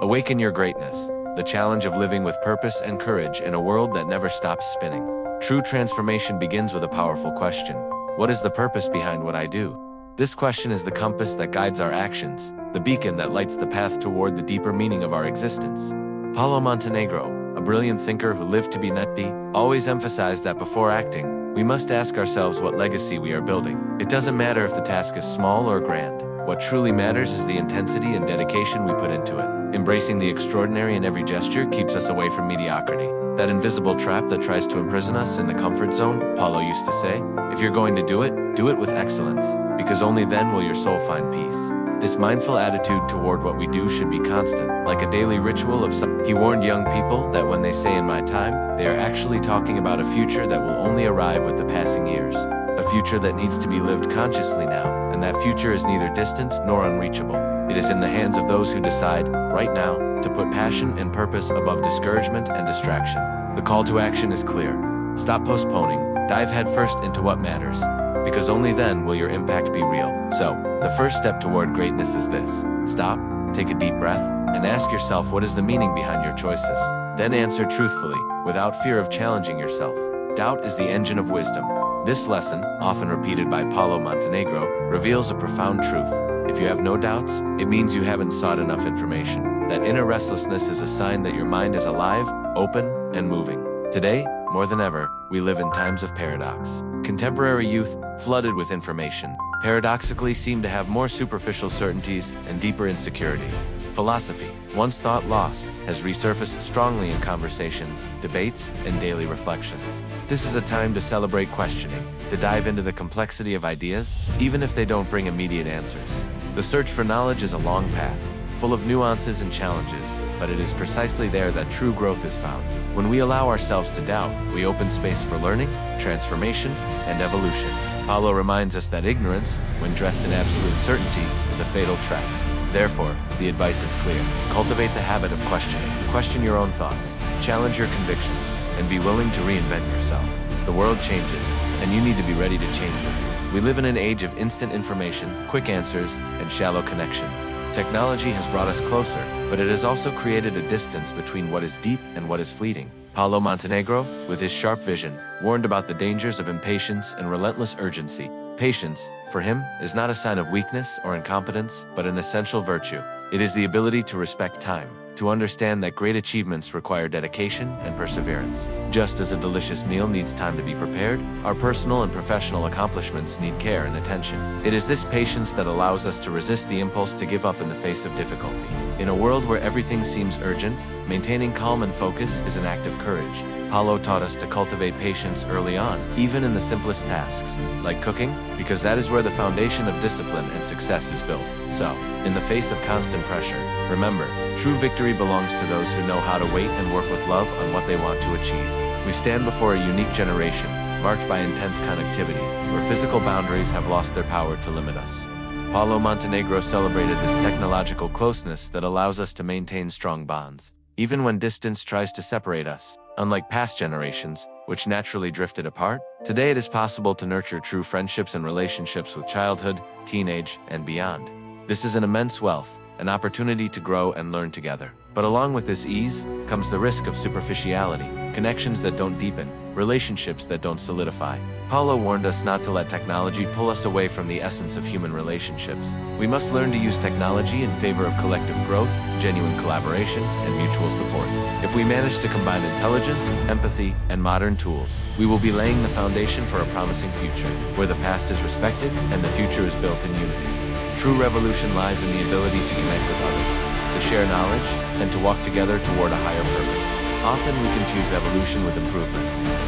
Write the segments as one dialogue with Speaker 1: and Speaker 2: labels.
Speaker 1: Awaken Your Greatness, the challenge of living with purpose and courage in a world that never stops spinning. True transformation begins with a powerful question. What is the purpose behind what I do? This question is the compass that guides our actions, the beacon that lights the path toward the deeper meaning of our existence. Paulo Montenegro, a brilliant thinker who lived to be 90, always emphasized that before acting, we must ask ourselves what legacy we are building. It doesn't matter if the task is small or grand. What truly matters is the intensity and dedication we put into it. Embracing the extraordinary in every gesture keeps us away from mediocrity. That invisible trap that tries to imprison us in the comfort zone, Paulo used to say, if you're going to do it with excellence, because only then will your soul find peace. This mindful attitude toward what we do should be constant, like a daily ritual of He warned young people that when they say "in my time," they are actually talking about a future that will only arrive with the passing years. A future that needs to be lived consciously now, and that future is neither distant nor unreachable. It is in the hands of those who decide, right now, to put passion and purpose above discouragement and distraction. The call to action is clear. Stop postponing, dive headfirst into what matters, because only then will your impact be real. So, the first step toward greatness is this. Stop, take a deep breath, and ask yourself what is the meaning behind your choices. Then answer truthfully, without fear of challenging yourself. Doubt is the engine of wisdom. This lesson, often repeated by Paulo Montenegro, reveals a profound truth. If you have no doubts, it means you haven't sought enough information. That inner restlessness is a sign that your mind is alive, open, and moving. Today, more than ever, we live in times of paradox. Contemporary youth, flooded with information, paradoxically seem to have more superficial certainties and deeper insecurities. Philosophy, once thought lost, has resurfaced strongly in conversations, debates, and daily reflections. This is a time to celebrate questioning, to dive into the complexity of ideas, even if they don't bring immediate answers. The search for knowledge is a long path, full of nuances and challenges, but it is precisely there that true growth is found. When we allow ourselves to doubt, we open space for learning, transformation, and evolution. Paulo reminds us that ignorance, when dressed in absolute certainty, is a fatal trap. Therefore, the advice is clear. Cultivate the habit of questioning. Question your own thoughts, challenge your convictions, and be willing to reinvent yourself. The world changes, and you need to be ready to change it. We live in an age of instant information, quick answers, and shallow connections. Technology has brought us closer, but it has also created a distance between what is deep and what is fleeting. Paulo Montenegro, with his sharp vision, warned about the dangers of impatience and relentless urgency. Patience, for him, is not a sign of weakness or incompetence, but an essential virtue. It is the ability to respect time, to understand that great achievements require dedication and perseverance. Just as a delicious meal needs time to be prepared, our personal and professional accomplishments need care and attention. It is this patience that allows us to resist the impulse to give up in the face of difficulty. In a world where everything seems urgent, maintaining calm and focus is an act of courage. Paulo taught us to cultivate patience early on, even in the simplest tasks, like cooking, because that is where the foundation of discipline and success is built. So, in the face of constant pressure, remember, true victory belongs to those who know how to wait and work with love on what they want to achieve. We stand before a unique generation, marked by intense connectivity, where physical boundaries have lost their power to limit us. Paulo Montenegro celebrated this technological closeness that allows us to maintain strong bonds, even when distance tries to separate us. Unlike past generations, which naturally drifted apart, today it is possible to nurture true friendships and relationships with childhood, teenage, and beyond. This is an immense wealth, an opportunity to grow and learn together. But along with this ease comes the risk of superficiality, connections that don't deepen, relationships that don't solidify. Paulo warned us not to let technology pull us away from the essence of human relationships. We must learn to use technology in favor of collective growth, genuine collaboration, and mutual support. If we manage to combine intelligence, empathy, and modern tools, we will be laying the foundation for a promising future, where the past is respected and the future is built in unity. True revolution lies in the ability to connect with others, to share knowledge, and to walk together toward a higher purpose. Often we confuse evolution with improvement.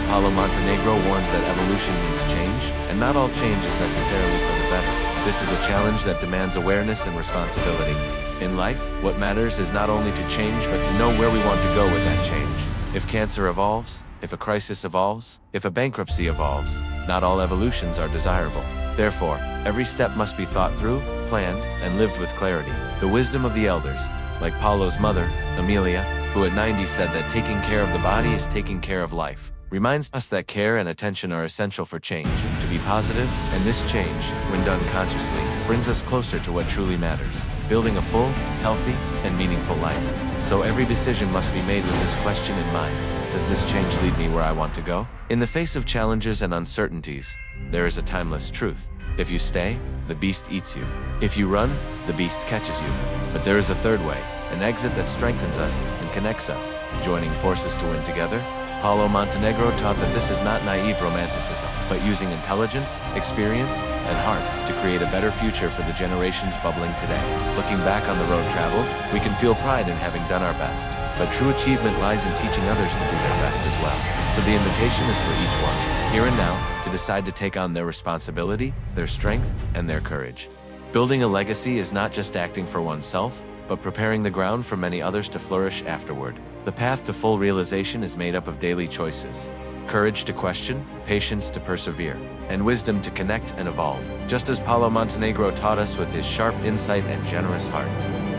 Speaker 1: Paulo Montenegro warned that evolution means change, and not all change is necessarily for the better. This is a challenge that demands awareness and responsibility. In life, what matters is not only to change, but to know where we want to go with that change. If cancer evolves, if a crisis evolves, if a bankruptcy evolves, not all evolutions are desirable. Therefore, every step must be thought through, planned, and lived with clarity. The wisdom of the elders, like Paulo's mother, Amelia, who at 90 said that taking care of the body is taking care of life, reminds us that care and attention are essential for change, to be positive, and this change, when done consciously, brings us closer to what truly matters. building a full, healthy, and meaningful life. So every decision must be made with this question in mind. Does this change lead me where I want to go? In the face of challenges and uncertainties, there is a timeless truth. If you stay, the beast eats you. If you run, the beast catches you. But there is a third way, an exit that strengthens us and connects us, joining forces to win together. Paulo Montenegro taught that this is not naive romanticism, but using intelligence, experience, and heart to create a better future for the generations bubbling today. Looking back on the road traveled, we can feel pride in having done our best, but true achievement lies in teaching others to do their best as well. So the invitation is for each one, here and now, to decide to take on their responsibility, their strength, and their courage. Building a legacy is not just acting for oneself, but preparing the ground for many others to flourish afterward. The path to full realization is made up of daily choices. Courage to question, patience to persevere, and wisdom to connect and evolve, just as Paulo Montenegro taught us with his sharp insight and generous heart.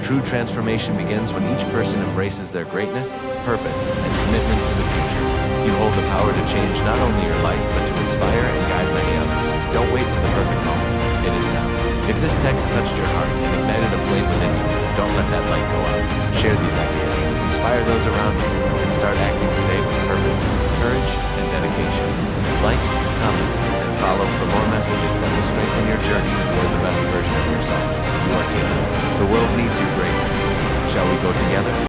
Speaker 1: True transformation begins when each person embraces their greatness, purpose, and commitment to the future. You hold the power to change not only your life, but to inspire and guide many others. Don't wait for the perfect moment. It is now. If this text touched your heart and ignited a flame within you, don't let that light go out. Share these ideas. Inspire those around you.